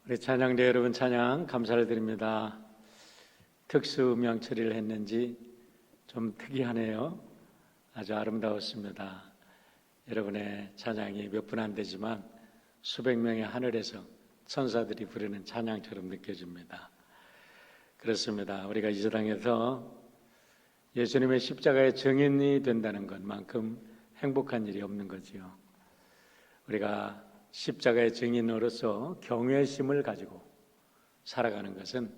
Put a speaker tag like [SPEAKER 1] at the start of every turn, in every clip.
[SPEAKER 1] 우리 찬양대 여러분 찬양 감사를 드립니다. 특수 음향 처리를 했는지 좀 특이하네요. 아주 아름다웠습니다. 여러분의 찬양이 몇 분 안 되지만 수백 명의 하늘에서 천사들이 부르는 찬양처럼 느껴집니다. 그렇습니다. 우리가 이 세상에서 예수님의 십자가의 증인이 된다는 것만큼 행복한 일이 없는 거지요. 우리가 십자가의 증인으로서 경외심을 가지고 살아가는 것은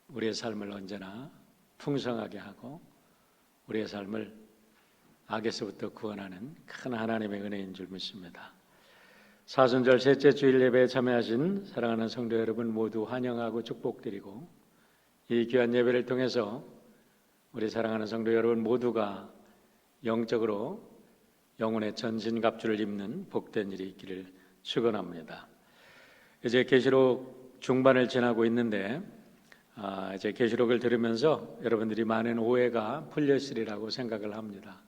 [SPEAKER 1] 우리의 삶을 언제나 풍성하게 하고 우리의 삶을 악에서부터 구원하는 큰 하나님의 은혜인 줄 믿습니다. 사순절 셋째 주일 예배에 참여하신 사랑하는 성도 여러분 모두 환영하고 축복드리고, 이 귀한 예배를 통해서 우리 사랑하는 성도 여러분 모두가 영적으로 영혼의 전신갑주를 입는 복된 일이 있기를 축원합니다. 이제 계시록 중반을 지나고 있는데 이제 계시록을 들으면서 여러분들이 많은 오해가 풀렸으리라고 생각을 합니다.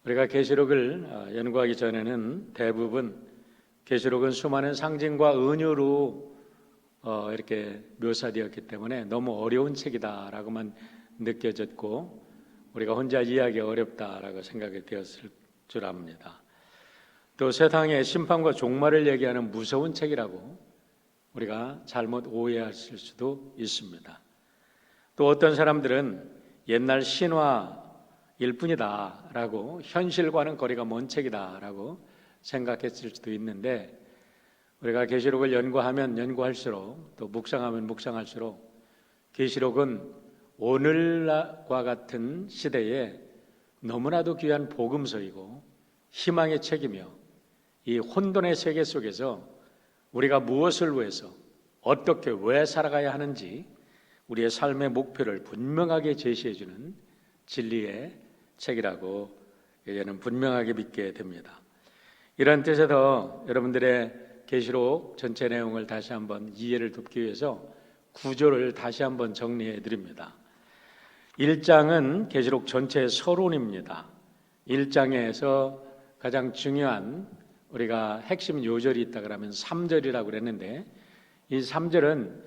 [SPEAKER 1] 우리가 계시록을 연구하기 전에는 대부분 계시록은 수많은 상징과 은유로 이렇게 묘사되었기 때문에 너무 어려운 책이다라고만 느껴졌고, 우리가 혼자 이해하기 어렵다라고 생각이 되었을 줄 압니다. 또 세상의 심판과 종말을 얘기하는 무서운 책이라고 우리가 잘못 오해했을 수도 있습니다. 또 어떤 사람들은 옛날 신화일 뿐이다 라고, 현실과는 거리가 먼 책이다 라고 생각했을 수도 있는데, 우리가 계시록을 연구하면 연구할수록 또 묵상하면 묵상할수록 계시록은 오늘과 같은 시대에 너무나도 귀한 복음서이고 희망의 책이며, 이 혼돈의 세계 속에서 우리가 무엇을 위해서 어떻게 왜 살아가야 하는지 우리의 삶의 목표를 분명하게 제시해주는 진리의 책이라고 저는 분명하게 믿게 됩니다. 이런 뜻에서 여러분들의 계시록 전체 내용을 다시 한번 이해를 돕기 위해서 구조를 다시 한번 정리해 드립니다. 1장은 계시록 전체의 서론입니다. 1장에서 가장 중요한 우리가 핵심 요절이 있다 그러면 3절이라고 그랬는데, 이 3절은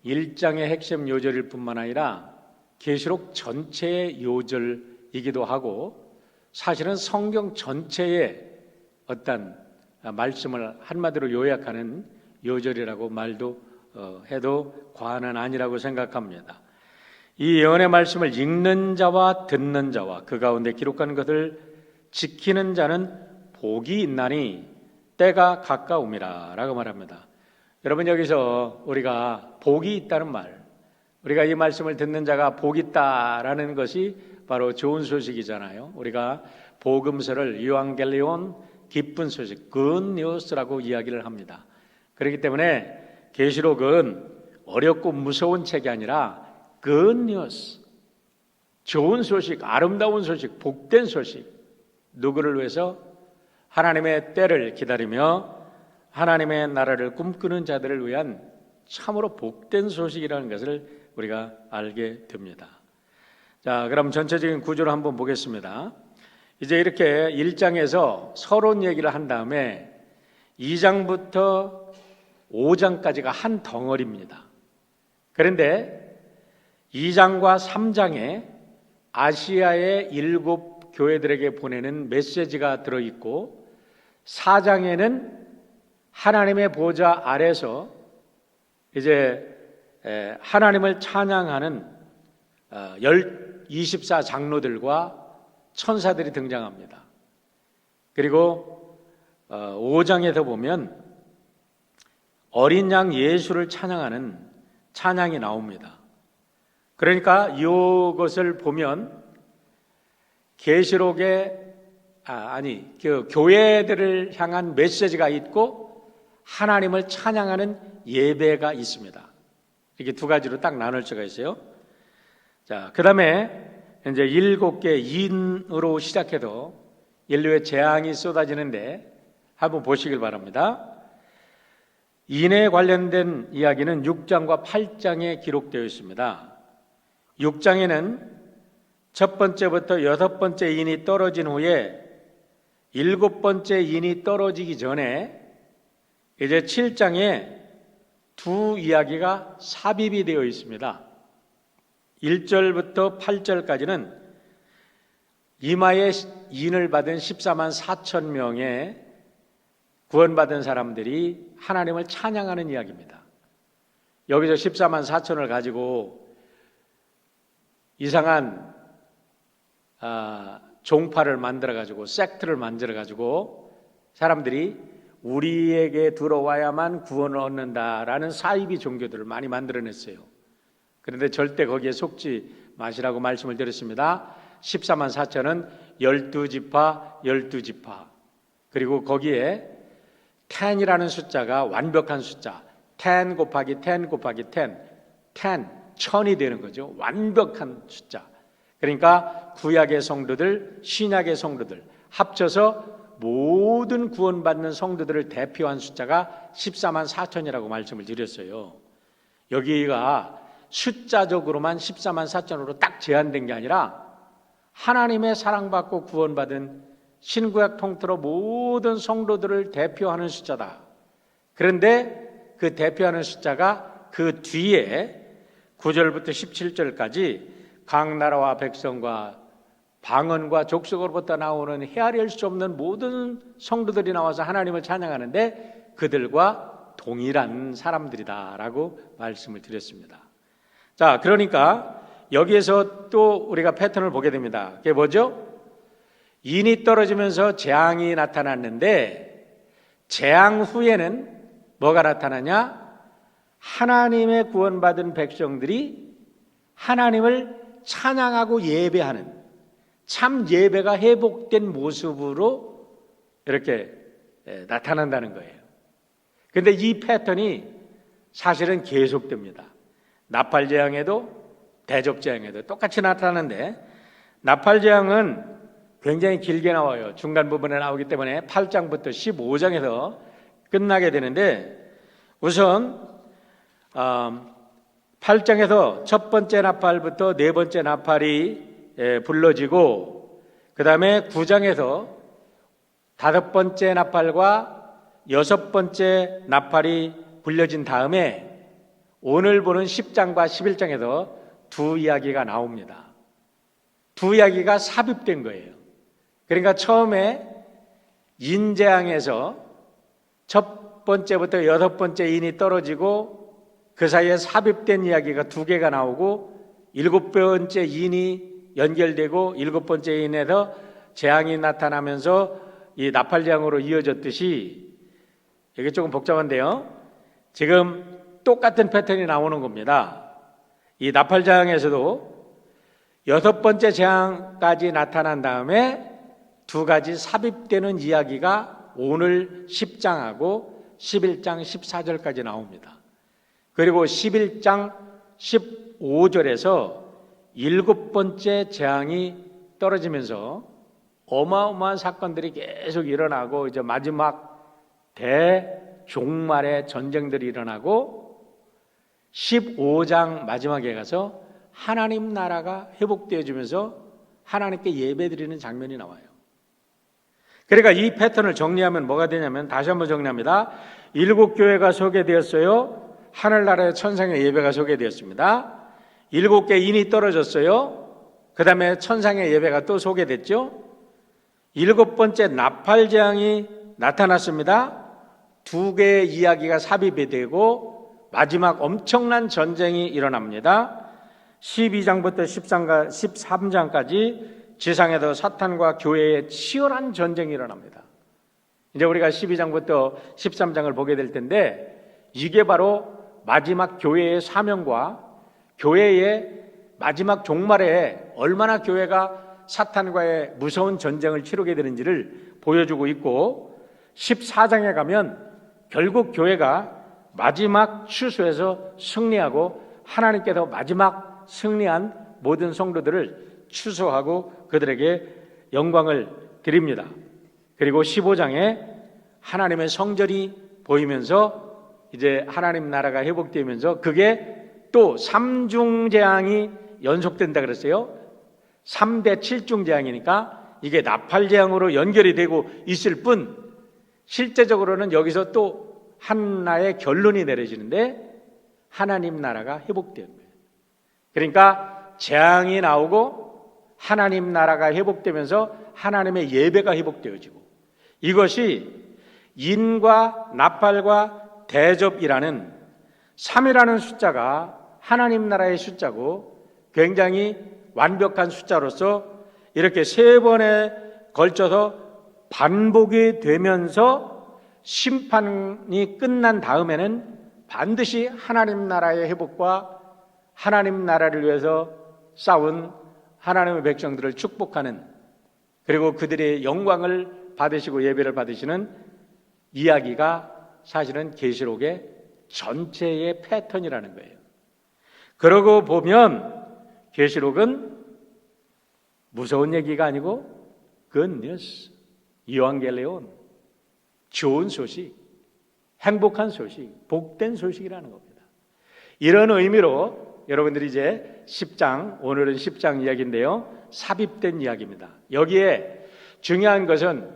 [SPEAKER 1] 1장의 핵심 요절일 뿐만 아니라 계시록 전체의 요절이기도 하고, 사실은 성경 전체의 어떤 말씀을 한마디로 요약하는 요절이라고 말도 해도 과언은 아니라고 생각합니다. 이 예언의 말씀을 읽는 자와 듣는 자와 그 가운데 기록한 것을 지키는 자는 복이 있나니 때가 가까움이라 라고 말합니다. 여러분, 여기서 우리가 복이 있다는 말, 우리가 이 말씀을 듣는 자가 복이 있다라는 것이 바로 좋은 소식이잖아요. 우리가 복음서를 유앙겔리온, 기쁜 소식, 굿뉴스라고 이야기를 합니다. 그렇기 때문에 계시록은 어렵고 무서운 책이 아니라 굿뉴스, 좋은 소식, 아름다운 소식, 복된 소식. 누구를 위해서? 하나님의 때를 기다리며 하나님의 나라를 꿈꾸는 자들을 위한 참으로 복된 소식이라는 것을 우리가 알게 됩니다. 자, 그럼 전체적인 구조를 한번 보겠습니다. 이제 이렇게 1장에서 서론 얘기를 한 다음에 2장부터 5장까지가 한 덩어리입니다. 그런데 2장과 3장에 아시아의 7 교회들에게 보내는 메시지가 들어있고, 4장에는 하나님의 보좌 아래서 이제 하나님을 찬양하는 24장로들과 천사들이 등장합니다. 그리고 5장에서 보면 어린 양 예수를 찬양하는 찬양이 나옵니다. 그러니까 이것을 보면 계시록에 그 교회들을 향한 메시지가 있고 하나님을 찬양하는 예배가 있습니다. 이렇게 두 가지로 딱 나눌 수가 있어요. 자, 그 다음에 이제 7개 인으로 시작해도 인류의 재앙이 쏟아지는데 한번 보시길 바랍니다. 인에 관련된 이야기는 6장과 8장에 기록되어 있습니다. 6장에는 첫 번째부터 여섯 번째 인이 떨어진 후에 일곱 번째 인이 떨어지기 전에 이제 7장에 두 이야기가 삽입이 되어 있습니다. 1절부터 8절까지는 이마에 인을 받은 14만 4천 명의 구원받은 사람들이 하나님을 찬양하는 이야기입니다. 여기서 14만 4천을 가지고 이상한 종파를 만들어가지고 섹트를 만들어가지고 사람들이 우리에게 들어와야만 구원을 얻는다라는 사이비 종교들을 많이 만들어냈어요. 그런데 절대 거기에 속지 마시라고 말씀을 드렸습니다. 14만 4천은 12지파 12지파 그리고 거기에 10이라는 숫자가 완벽한 숫자 10 곱하기 10 곱하기 10 1000이 되는 거죠. 완벽한 숫자. 그러니까 구약의 성도들, 신약의 성도들 합쳐서 모든 구원받는 성도들을 대표한 숫자가 14만 4천이라고 말씀을 드렸어요. 여기가 숫자적으로만 14만 4천으로 딱 제한된 게 아니라 하나님의 사랑받고 구원받은 신구약 통틀어 모든 성도들을 대표하는 숫자다. 그런데 그 대표하는 숫자가 그 뒤에 9절부터 17절까지 각 나라와 백성과 방언과 족속으로부터 나오는 헤아릴 수 없는 모든 성도들이 나와서 하나님을 찬양하는데 그들과 동일한 사람들이다라고 말씀을 드렸습니다. 자, 그러니까 여기에서 또 우리가 패턴을 보게 됩니다. 그게 뭐죠? 인이 떨어지면서 재앙이 나타났는데 재앙 후에는 뭐가 나타나냐? 하나님의 구원받은 백성들이 하나님을 찬양하고 예배하는 참 예배가 회복된 모습으로 이렇게 나타난다는 거예요. 그런데 이 패턴이 사실은 계속됩니다. 나팔재앙에도 대접재앙에도 똑같이 나타나는데 나팔재앙은 굉장히 길게 나와요. 중간 부분에 나오기 때문에 8장부터 15장에서 끝나게 되는데 우선 8장에서 첫 번째 나팔부터 네 번째 나팔이 불러지고 그 다음에 9장에서 다섯 번째 나팔과 여섯 번째 나팔이 불려진 다음에 오늘 보는 10장과 11장에서 두 이야기가 나옵니다. 두 이야기가 삽입된 거예요. 그러니까 처음에 인재앙에서 첫 번째부터 여섯 번째 인이 떨어지고 그 사이에 삽입된 이야기가 두 개가 나오고 일곱 번째 인이 연결되고 일곱 번째 인에서 재앙이 나타나면서 이 나팔재앙으로 이어졌듯이 이게 조금 복잡한데요. 지금 똑같은 패턴이 나오는 겁니다. 이 나팔재앙에서도 여섯 번째 재앙까지 나타난 다음에 두 가지 삽입되는 이야기가 오늘 10장하고 11장 14절까지 나옵니다. 그리고 11장 15절에서 일곱 번째 재앙이 떨어지면서 어마어마한 사건들이 계속 일어나고 이제 마지막 대종말의 전쟁들이 일어나고 15장 마지막에 가서 하나님 나라가 회복되어지면서 하나님께 예배드리는 장면이 나와요. 그러니까 이 패턴을 정리하면 뭐가 되냐면 다시 한번 정리합니다. 일곱 교회가 소개되었어요. 하늘나라의 천상의 예배가 소개되었습니다. 일곱 개 인이 떨어졌어요. 그 다음에 천상의 예배가 또 소개됐죠. 일곱 번째 나팔재앙이 나타났습니다. 두 개의 이야기가 삽입이 되고 마지막 엄청난 전쟁이 일어납니다. 12장부터 13장까지 지상에서 사탄과 교회의 치열한 전쟁이 일어납니다. 이제 우리가 12장부터 13장을 보게 될 텐데 이게 바로 마지막 교회의 사명과 교회의 마지막 종말에 얼마나 교회가 사탄과의 무서운 전쟁을 치르게 되는지를 보여주고 있고 14장에 가면 결국 교회가 마지막 추수에서 승리하고 하나님께서 마지막 승리한 모든 성도들을 추수하고 그들에게 영광을 드립니다. 그리고 15장에 하나님의 성전이 보이면서 이제 하나님 나라가 회복되면서 그게 또 삼중재앙이 연속된다 그랬어요. 3대 7중 재앙이니까 이게 나팔 재앙으로 연결이 되고 있을 뿐 실제적으로는 여기서 또 하나의 결론이 내려지는데 하나님 나라가 회복되는 거예요. 그러니까 재앙이 나오고 하나님 나라가 회복되면서 하나님의 예배가 회복되어지고 이것이 인과 나팔과 대접이라는 3이라는 숫자가 하나님 나라의 숫자고 굉장히 완벽한 숫자로서 이렇게 3번에 걸쳐서 반복이 되면서 심판이 끝난 다음에는 반드시 하나님 나라의 회복과 하나님 나라를 위해서 싸운 하나님의 백성들을 축복하는 그리고 그들의 영광을 받으시고 예배를 받으시는 이야기가 사실은 계시록의 전체의 패턴이라는 거예요. 그러고 보면 계시록은 무서운 얘기가 아니고 good news, 이완겔레온, 좋은 소식, 행복한 소식, 복된 소식이라는 겁니다. 이런 의미로 여러분들이 이제 10장, 오늘은 10장 이야기인데요, 삽입된 이야기입니다. 여기에 중요한 것은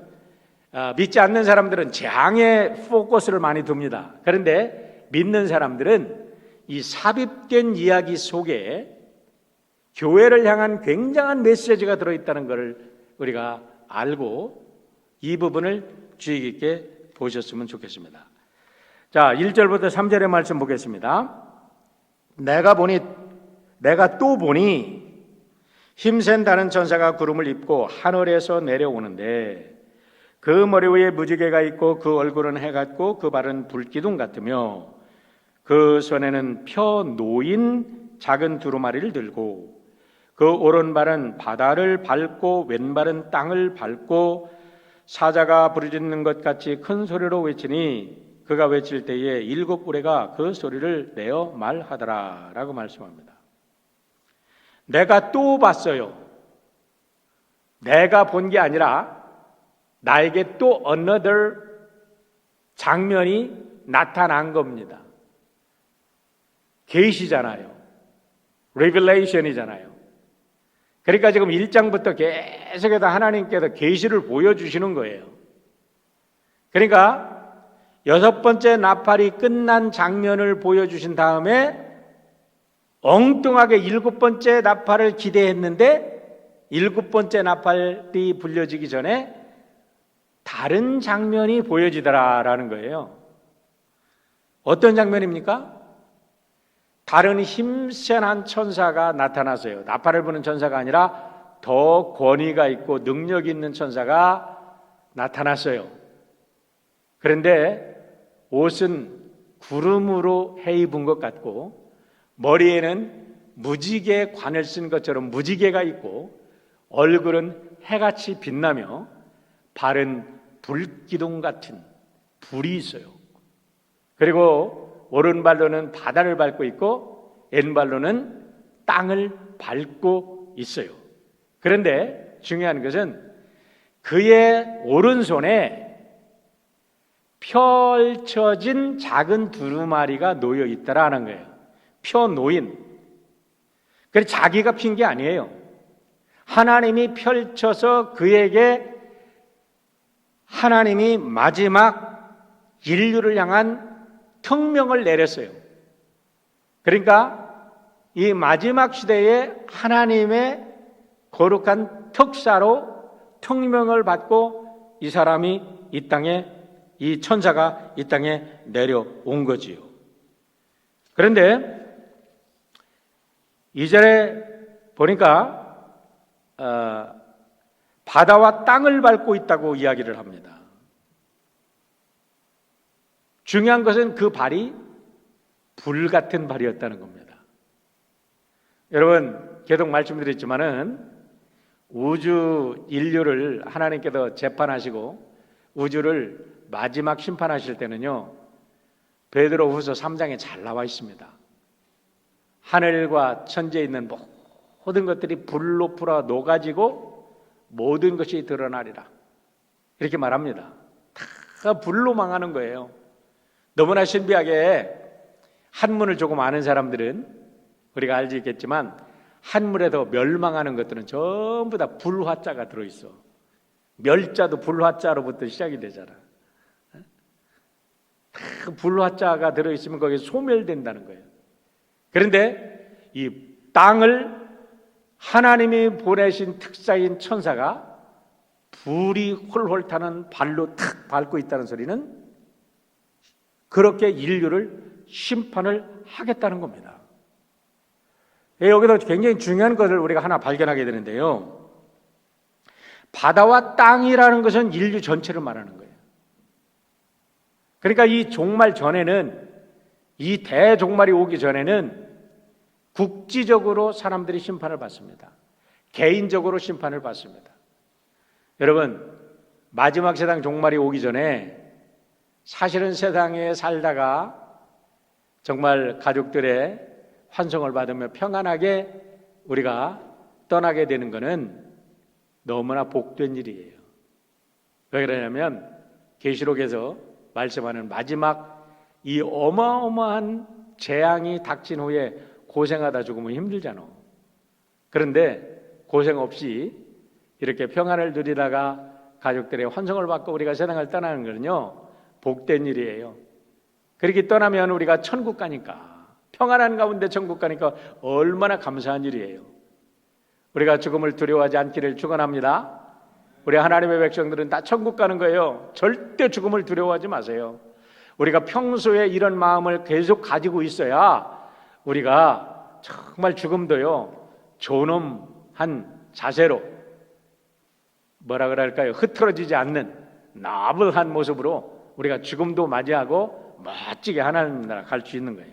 [SPEAKER 1] 믿지 않는 사람들은 재앙에 포커스를 많이 둡니다. 그런데 믿는 사람들은 이 삽입된 이야기 속에 교회를 향한 굉장한 메시지가 들어있다는 것을 우리가 알고 이 부분을 주의 깊게 보셨으면 좋겠습니다. 자, 1절부터 3절의 말씀 보겠습니다. 내가 또 보니 힘센 다른 천사가 구름을 입고 하늘에서 내려오는데 그 머리 위에 무지개가 있고 그 얼굴은 해 같고 그 발은 불기둥 같으며 그 손에는 펴 놓인 작은 두루마리를 들고 그 오른발은 바다를 밟고 왼발은 땅을 밟고 사자가 부르짖는 것 같이 큰 소리로 외치니 그가 외칠 때에 7 우레가 그 소리를 내어 말하더라 라고 말씀합니다. 내가 또 봤어요. 내가 본 게 아니라 나에게 또 another 장면이 나타난 겁니다. 계시잖아요. 레벨레이션이잖아요. 그러니까 지금 1장부터 계속해서 하나님께서 계시를 보여주시는 거예요. 그러니까 6번째 나팔이 끝난 장면을 보여주신 다음에 엉뚱하게 7번째 나팔을 기대했는데 7번째 나팔이 불려지기 전에 다른 장면이 보여지더라라는 거예요. 어떤 장면입니까? 다른 힘센 한 천사가 나타났어요. 나팔을 부는 천사가 아니라 더 권위가 있고 능력 있는 천사가 나타났어요. 그런데 옷은 구름으로 해 입은 것 같고 머리에는 무지개 관을 쓴 것처럼 무지개가 있고 얼굴은 해같이 빛나며 발은 불기둥 같은 불이 있어요. 그리고 오른발로는 바다를 밟고 있고 왼발로는 땅을 밟고 있어요. 그런데 중요한 것은 그의 오른손에 펼쳐진 작은 두루마리가 놓여 있다라는 거예요. 펴놓인. 그래서 자기가 핀 게 아니에요. 하나님이 펼쳐서 그에게 하나님이 마지막 인류를 향한 특명을 내렸어요. 그러니까 이 마지막 시대에 하나님의 거룩한 특사로 특명을 받고 이 사람이 이 땅에 이 천사가 이 땅에 내려온 거지요. 그런데 2절에 보니까 바다와 땅을 밟고 있다고 이야기를 합니다. 중요한 것은 그 발이 불 같은 발이었다는 겁니다. 여러분 계속 말씀드렸지만은 우주 인류를 하나님께서 재판하시고 우주를 마지막 심판하실 때는요, 베드로후서 3장에 잘 나와 있습니다. 하늘과 천지에 있는 모든 것들이 불로 불어 녹아지고 모든 것이 드러나리라 이렇게 말합니다. 다 불로 망하는 거예요. 너무나 신비하게 한문을 조금 아는 사람들은 우리가 알지 있겠지만 한물에서 멸망하는 것들은 전부 다 불화자가 들어있어. 멸자도 불화자로부터 시작이 되잖아. 다 불화자가 들어있으면 거기에 소멸된다는 거예요. 그런데 이 땅을 하나님이 보내신 특사인 천사가 불이 홀홀 타는 발로 탁 밟고 있다는 소리는 그렇게 인류를 심판을 하겠다는 겁니다. 여기서 굉장히 중요한 것을 우리가 하나 발견하게 되는데요. 바다와 땅이라는 것은 인류 전체를 말하는 거예요. 그러니까 이 종말 전에는, 이 대종말이 오기 전에는 국지적으로 사람들이 심판을 받습니다. 개인적으로 심판을 받습니다. 여러분, 마지막 세상 종말이 오기 전에 사실은 세상에 살다가 정말 가족들의 환송을 받으며 평안하게 우리가 떠나게 되는 것은 너무나 복된 일이에요. 왜 그러냐면 계시록에서 말씀하는 마지막 이 어마어마한 재앙이 닥친 후에 고생하다 죽으면 힘들잖아. 그런데 고생 없이 이렇게 평안을 누리다가 가족들의 환송을 받고 우리가 세상을 떠나는 것은요, 복된 일이에요. 그렇게 떠나면 우리가 천국 가니까, 평안한 가운데 천국 가니까 얼마나 감사한 일이에요. 우리가 죽음을 두려워하지 않기를 축원합니다. 우리 하나님의 백성들은 다 천국 가는 거예요. 절대 죽음을 두려워하지 마세요. 우리가 평소에 이런 마음을 계속 가지고 있어야 우리가 정말 죽음도요, 존엄한 자세로, 뭐라 그럴까요? 흐트러지지 않는 나불한 모습으로 우리가 죽음도 맞이하고 멋지게 하나님 나라 갈 수 있는 거예요.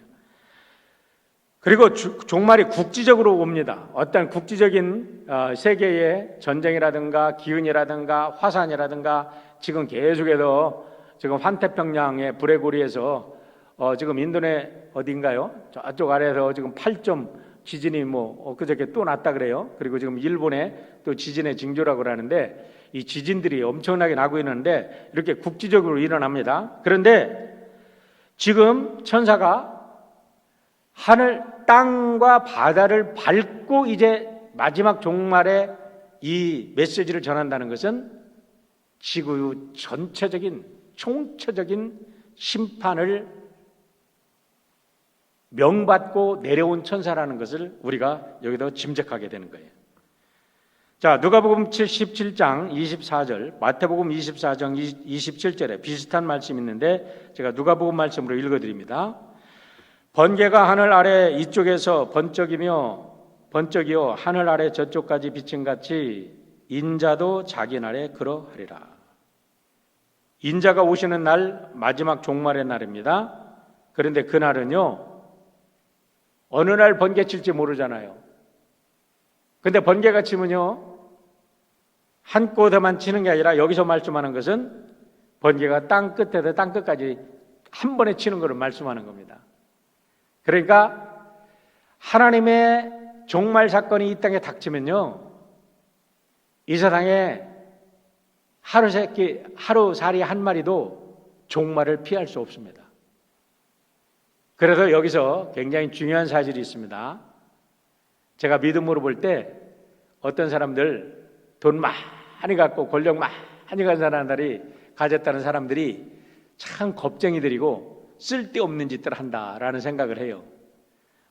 [SPEAKER 1] 그리고 종말이 국지적으로 옵니다. 어떤 국지적인 세계의 전쟁이라든가 기근이라든가 화산이라든가 지금 계속해서 지금 환태평양의 불의 고리에서 지금 인도네 어딘가요? 저쪽 아래에서 지금 8점 지진이 그저께 또 났다 그래요. 그리고 지금 일본에 또 지진의 징조라고 그러는데 이 지진들이 엄청나게 나고 있는데 이렇게 국지적으로 일어납니다. 그런데 지금 천사가 하늘, 땅과 바다를 밟고 이제 마지막 종말에 이 메시지를 전한다는 것은 지구 전체적인 총체적인 심판을 명받고 내려온 천사라는 것을 우리가 여기서 짐작하게 되는 거예요. 자, 누가복음 17장 24절, 마태복음 24장 27절에 비슷한 말씀이 있는데 제가 누가복음 말씀으로 읽어드립니다. 번개가 하늘 아래 이쪽에서 번쩍이요 하늘 아래 저쪽까지 비친 같이 인자도 자기 날에 그러하리라. 인자가 오시는 날 마지막 종말의 날입니다. 그런데 그날은요, 어느 날 번개 칠지 모르잖아요. 근데 번개가 치면요, 한 곳에만 치는 게 아니라 여기서 말씀하는 것은 번개가 땅 끝에서 땅 끝까지 한 번에 치는 것을 말씀하는 겁니다. 그러니까 하나님의 종말 사건이 이 땅에 닥치면요, 이 세상에 하루살이 한 마리도 종말을 피할 수 없습니다. 그래서 여기서 굉장히 중요한 사실이 있습니다. 제가 믿음으로 볼 때 어떤 사람들 돈 많이 갖고 권력 많이 가졌다는 사람들이 참 겁쟁이들이고 쓸데없는 짓들을 한다라는 생각을 해요.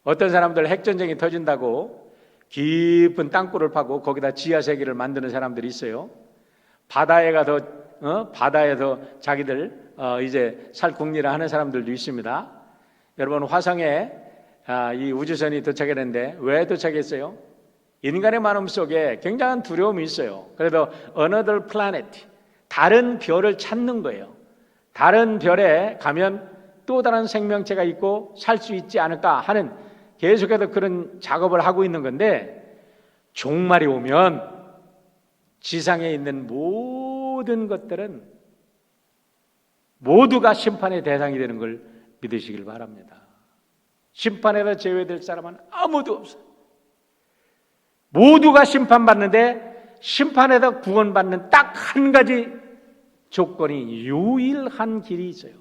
[SPEAKER 1] 어떤 사람들 핵전쟁이 터진다고 깊은 땅굴을 파고 거기다 지하세계를 만드는 사람들이 있어요. 바다에 가서 바다에서 자기들 이제 살 궁리를 하는 사람들도 있습니다. 여러분, 화성에 이 우주선이 도착했는데 왜 도착했어요? 인간의 마음 속에 굉장한 두려움이 있어요. 그래서 another planet, 다른 별을 찾는 거예요. 다른 별에 가면 또 다른 생명체가 있고 살 수 있지 않을까 하는 계속해서 그런 작업을 하고 있는 건데, 종말이 오면 지상에 있는 모든 것들은 모두가 심판의 대상이 되는 걸 믿으시길 바랍니다. 심판에서 제외될 사람은 아무도 없어요. 모두가 심판받는데 심판에서 구원받는 딱 한 가지 조건이, 유일한 길이 있어요.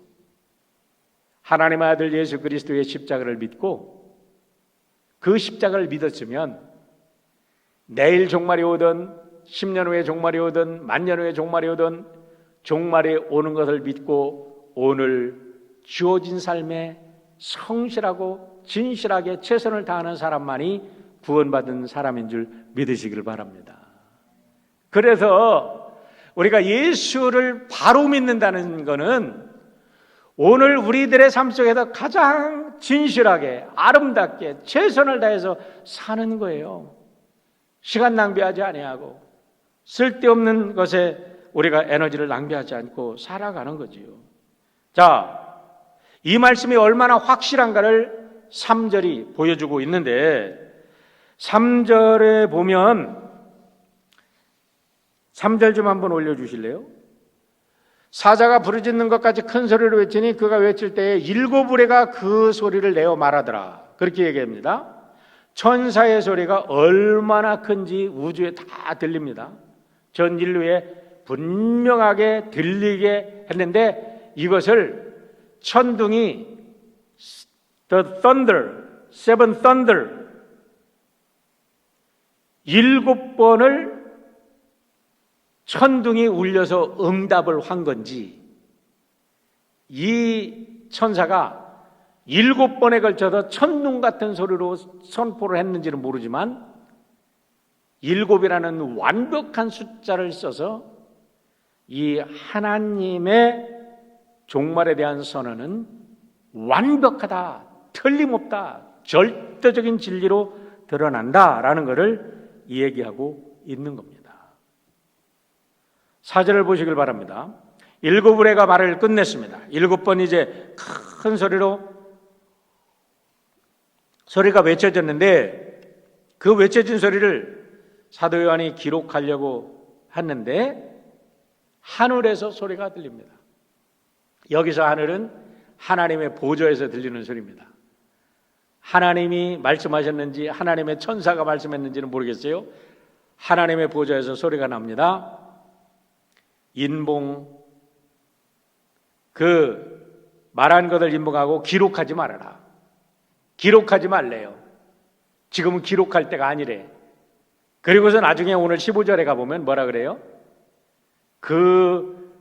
[SPEAKER 1] 하나님의 아들 예수 그리스도의 십자가를 믿고 그 십자가를 믿었으면 내일 종말이 오든 10년 후에 종말이 오든 만년 후에 종말이 오든 종말이 오는 것을 믿고 오늘 주어진 삶에 성실하고 진실하게 최선을 다하는 사람만이 구원받은 사람인 줄 믿으시길 바랍니다. 그래서 우리가 예수를 바로 믿는다는 것은 오늘 우리들의 삶 속에서 가장 진실하게 아름답게 최선을 다해서 사는 거예요. 시간 낭비하지 아니하고 쓸데없는 것에 우리가 에너지를 낭비하지 않고 살아가는 거지요. 자, 이 말씀이 얼마나 확실한가를 3절이 보여주고 있는데 3절에 보면 3절 좀 한번 올려주실래요? 사자가 부르짖는 것까지 큰 소리로 외치니 그가 외칠 때에 7우레가 그 소리를 내어 말하더라. 그렇게 얘기합니다. 천사의 소리가 얼마나 큰지 우주에 다 들립니다. 전 인류에 분명하게 들리게 했는데 이것을 천둥이 the thunder, seven thunder 7번을 천둥이 울려서 응답을 한 건지 이 천사가 7번에 걸쳐서 천둥 같은 소리로 선포를 했는지는 모르지만 7이라는 완벽한 숫자를 써서 이 하나님의 종말에 대한 선언은 완벽하다, 틀림없다, 절대적인 진리로 드러난다라는 것을 얘기하고 있는 겁니다. 4절을 보시길 바랍니다. 7우레가 말을 끝냈습니다. 7번 이제 큰 소리로 소리가 외쳐졌는데 그 외쳐진 소리를 사도 요한이 기록하려고 했는데 하늘에서 소리가 들립니다. 여기서 하늘은 하나님의 보좌에서 들리는 소리입니다. 하나님이 말씀하셨는지 하나님의 천사가 말씀했는지는 모르겠어요. 하나님의 보좌에서 소리가 납니다. 인봉 그 말한 것을 인봉하고 기록하지 말아라. 기록하지 말래요. 지금은 기록할 때가 아니래. 그리고서 나중에 오늘 15절에 가보면 뭐라 그래요? 그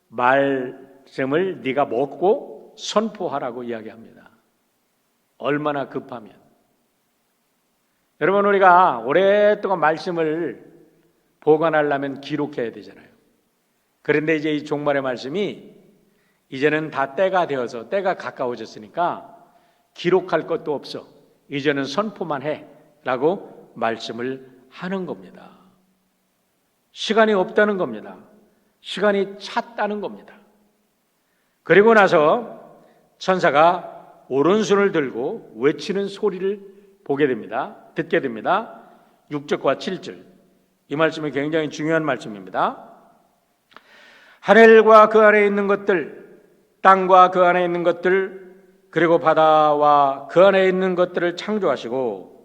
[SPEAKER 1] 말씀을 네가 먹고 선포하라고 이야기합니다. 얼마나 급하면. 여러분 우리가 오랫동안 말씀을 보관하려면 기록해야 되잖아요. 그런데 이제 이 종말의 말씀이 이제는 다 때가 되어서 때가 가까워졌으니까 기록할 것도 없어. 이제는 선포만 해 라고 말씀을 하는 겁니다. 시간이 없다는 겁니다. 시간이 찼다는 겁니다. 그리고 나서 천사가 오른손을 들고 외치는 소리를 보게 됩니다. 듣게 됩니다. 6절과 7절. 이 말씀이 굉장히 중요한 말씀입니다. 하늘과 그 안에 있는 것들, 땅과 그 안에 있는 것들, 그리고 바다와 그 안에 있는 것들을 창조하시고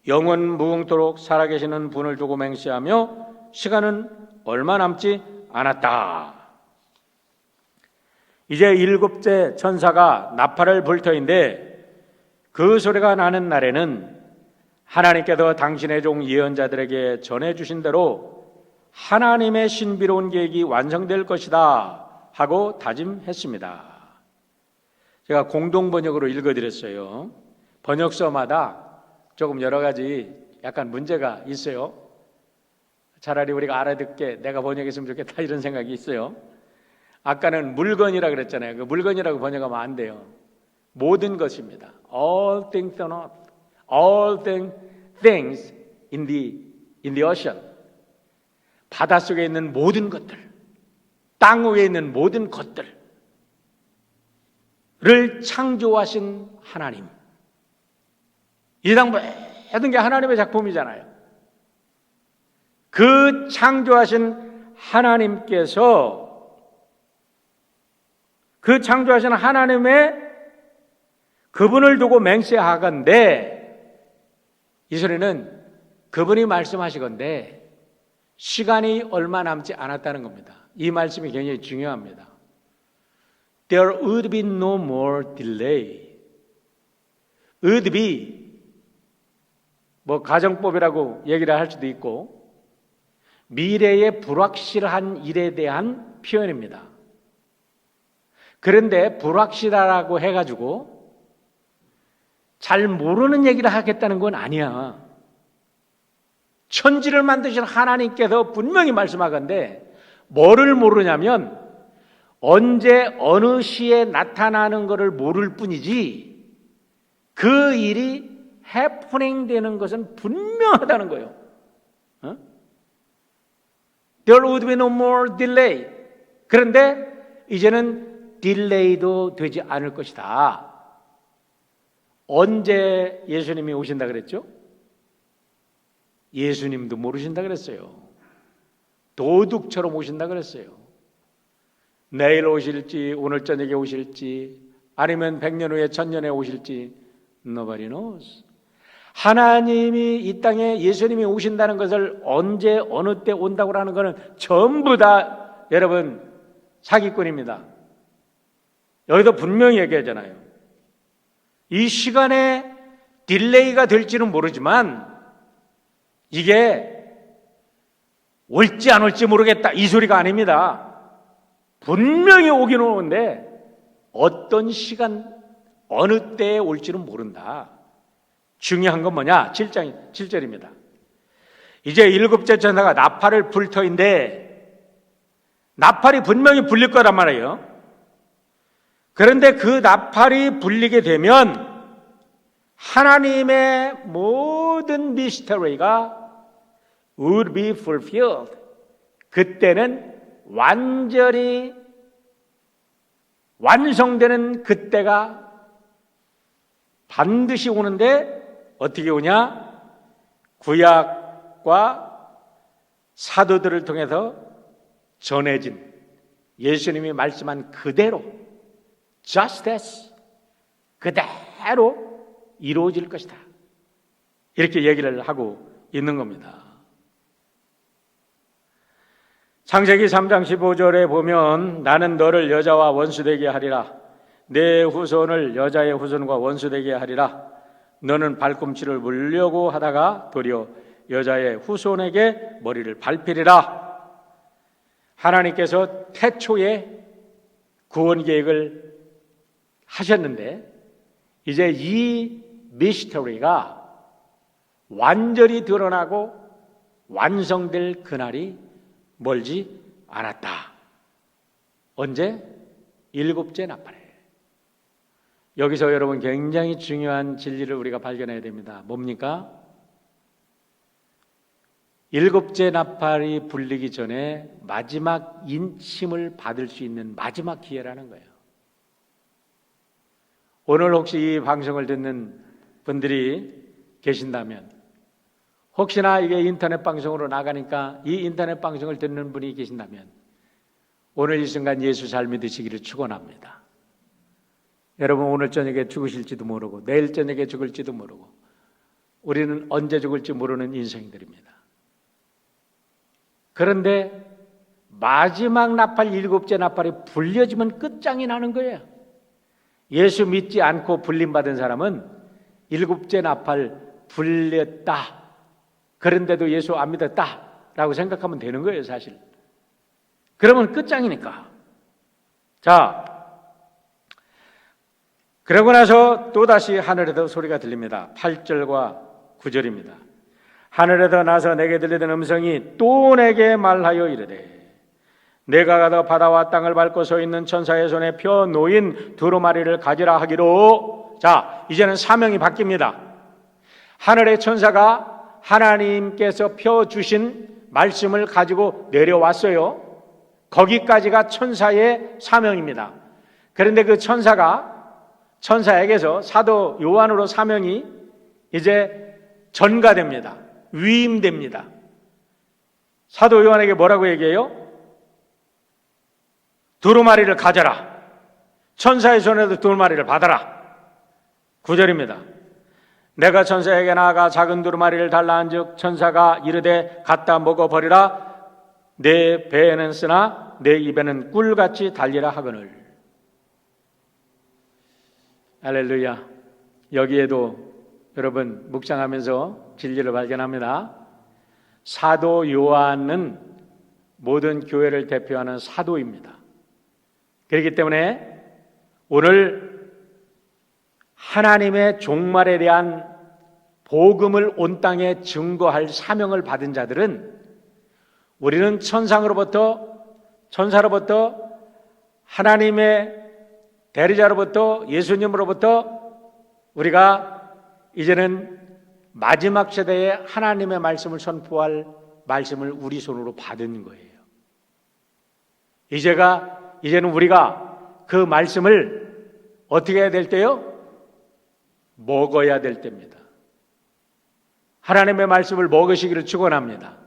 [SPEAKER 1] 영원 무궁토록 살아계시는 분을 두고 맹세하며 시간은 얼마 남지 않았다. 이제 7째 천사가 나팔을 불 터인데 그 소리가 나는 날에는 하나님께서 당신의 종 예언자들에게 전해주신 대로 하나님의 신비로운 계획이 완성될 것이다 하고 다짐했습니다. 제가 공동번역으로 읽어드렸어요. 번역서마다 조금 여러 가지 약간 문제가 있어요. 차라리 우리가 알아듣게 내가 번역했으면 좋겠다 이런 생각이 있어요. 아까는 물건이라 그랬잖아요. 그 물건이라고 번역하면 안 돼요. 모든 것입니다. All things on earth, all things in the ocean. 바닷속에 있는 모든 것들, 땅 위에 있는 모든 것들을 창조하신 하나님. 이 땅 모든 게 하나님의 작품이잖아요. 그 창조하신 하나님께서 그 창조하신 하나님의 그분을 두고 맹세하건대 이 소리는 그분이 말씀하시건대 시간이 얼마 남지 않았다는 겁니다. 이 말씀이 굉장히 중요합니다. There would be no more delay. would be 뭐 가정법이라고 얘기를 할 수도 있고 미래의 불확실한 일에 대한 표현입니다. 그런데 불확실하다고 해가지고 잘 모르는 얘기를 하겠다는 건 아니야. 천지를 만드신 하나님께서 분명히 말씀하건대 뭐를 모르냐면 언제 어느 시에 나타나는 것을 모를 뿐이지 그 일이 해프닝 되는 것은 분명하다는 거예요. There would be no more delay. 그런데 이제는 딜레이도 되지 않을 것이다. 언제 예수님이 오신다 그랬죠? 예수님도 모르신다 그랬어요. 도둑처럼 오신다 그랬어요. 내일 오실지 오늘 저녁에 오실지 아니면 100년 후에 1000년에 오실지 nobody knows. 하나님이 이 땅에 예수님이 오신다는 것을 언제 어느 때 온다고 하는 것은 전부 다 여러분 사기꾼입니다. 여기도 분명히 얘기하잖아요. 이 시간에 딜레이가 될지는 모르지만 이게 올지 안 올지 모르겠다 이 소리가 아닙니다. 분명히 오긴 오는데 어떤 시간 어느 때에 올지는 모른다. 중요한 건 뭐냐? 7절입니다. 이제 일곱째 천사가 나팔을 불 터인데 나팔이 분명히 불릴 거란 말이에요. 그런데 그 나팔이 불리게 되면 하나님의 모든 미스터리가 would be fulfilled. 그때는 완전히 완성되는 그때가 반드시 오는데 어떻게 오냐? 구약과 사도들을 통해서 전해진 예수님이 말씀한 그대로 just as 그대로 이루어질 것이다. 이렇게 얘기를 하고 있는 겁니다. 창세기 3장 15절에 보면 나는 너를 여자와 원수되게 하리라. 내 후손을 여자의 후손과 원수되게 하리라. 너는 발꿈치를 물려고 하다가 도리어 여자의 후손에게 머리를 밟히리라. 하나님께서 태초에 구원 계획을 하셨는데 이제 이 미스터리가 완전히 드러나고 완성될 그날이 멀지 않았다. 언제? 일곱째 나팔에. 여기서 여러분 굉장히 중요한 진리를 우리가 발견해야 됩니다. 뭡니까? 일곱째 나팔이 불리기 전에 마지막 인침을 받을 수 있는 마지막 기회라는 거예요. 오늘 혹시 이 방송을 듣는 분들이 계신다면 혹시나 이게 인터넷 방송으로 나가니까 이 인터넷 방송을 듣는 분이 계신다면 오늘 이 순간 예수 잘 믿으시기를 축원합니다. 여러분 오늘 저녁에 죽으실지도 모르고 내일 저녁에 죽을지도 모르고 우리는 언제 죽을지 모르는 인생들입니다. 그런데 마지막 나팔 일곱째 나팔이 불려지면 끝장이 나는 거예요. 예수 믿지 않고 불림받은 사람은 일곱째 나팔 불렸다. 그런데도 예수 안 믿었다 라고 생각하면 되는 거예요 사실. 그러면 끝장이니까. 자, 그러고 나서 또다시 하늘에서 소리가 들립니다. 8절과 9절입니다. 하늘에서 나서 내게 들리던 음성이 또 내게 말하여 이르되 내가 가서 바다와 땅을 밟고 서 있는 천사의 손에 펴 놓인 두루마리를 가지라 하기로. 자, 이제는 사명이 바뀝니다. 하늘의 천사가 하나님께서 펴주신 말씀을 가지고 내려왔어요. 거기까지가 천사의 사명입니다. 그런데 그 천사에게서 사도 요한으로 사명이 이제 전가됩니다. 위임됩니다. 사도 요한에게 뭐라고 얘기해요? 두루마리를 가져라. 천사의 손에도 두루마리를 받아라. 9절입니다. 내가 천사에게 나아가 작은 두루마리를 달라 한즉 천사가 이르되 갖다 먹어버리라. 내 배에는 쓰나 내 입에는 꿀같이 달리라 하거늘. 할렐루야. 여기에도 여러분 묵상하면서 진리를 발견합니다. 사도 요한은 모든 교회를 대표하는 사도입니다. 그렇기 때문에 오늘 하나님의 종말에 대한 복음을 온 땅에 증거할 사명을 받은 자들은 우리는 천사로부터 하나님의 대리자로부터 예수님으로부터 우리가 이제는 마지막 세대에 하나님의 말씀을 선포할 말씀을 우리 손으로 받은 거예요. 이제는 우리가 그 말씀을 어떻게 해야 될 때요? 먹어야 될 때입니다. 하나님의 말씀을 먹으시기를 축원합니다.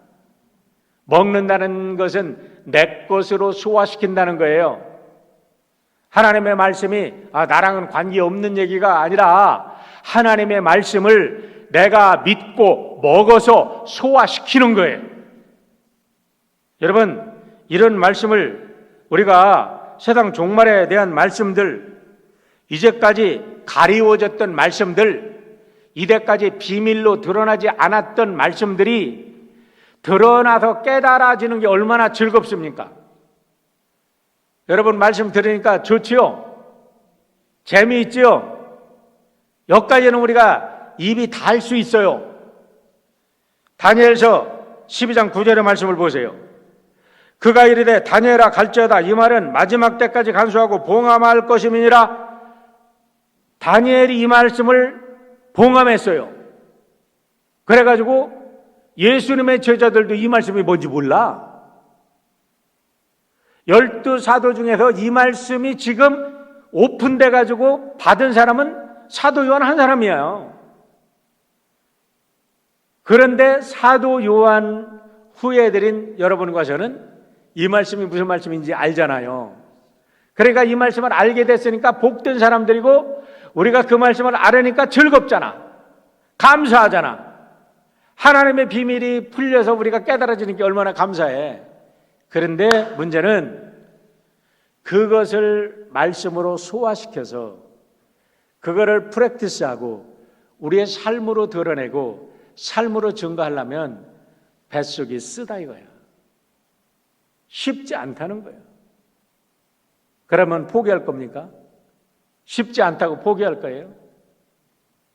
[SPEAKER 1] 먹는다는 것은 내 것으로 소화시킨다는 거예요. 하나님의 말씀이 나랑은 관계없는 얘기가 아니라 하나님의 말씀을 내가 믿고 먹어서 소화시키는 거예요. 여러분, 이런 말씀을 우리가 세상 종말에 대한 말씀들, 이제까지 가리워졌던 말씀들, 이때까지 비밀로 드러나지 않았던 말씀들이 드러나서 깨달아지는 게 얼마나 즐겁습니까? 여러분, 말씀 들으니까 좋지요? 재미있지요? 여기까지는 우리가 입이 닿을 수 있어요. 다니엘서 12장 9절의 말씀을 보세요. 그가 이르되 다니엘아 갈지어다. 이 말은 마지막 때까지 간수하고 봉함할 것임이니라. 다니엘이 이 말씀을 봉함했어요. 그래가지고 예수님의 제자들도 이 말씀이 뭔지 몰라. 12사도 중에서 이 말씀이 지금 오픈돼 가지고 받은 사람은 사도 요한 한 사람이에요. 그런데 사도 요한 후에 드린 여러분과 저는 이 말씀이 무슨 말씀인지 알잖아요. 그러니까 이 말씀을 알게 됐으니까 복된 사람들이고, 우리가 그 말씀을 알으니까 즐겁잖아. 감사하잖아. 하나님의 비밀이 풀려서 우리가 깨달아지는 게 얼마나 감사해. 그런데 문제는 그것을 말씀으로 소화시켜서 그거를 프랙티스하고 우리의 삶으로 드러내고 삶으로 증거하려면 뱃속이 쓰다 이거야. 쉽지 않다는 거예요. 그러면 포기할 겁니까? 쉽지 않다고 포기할 거예요?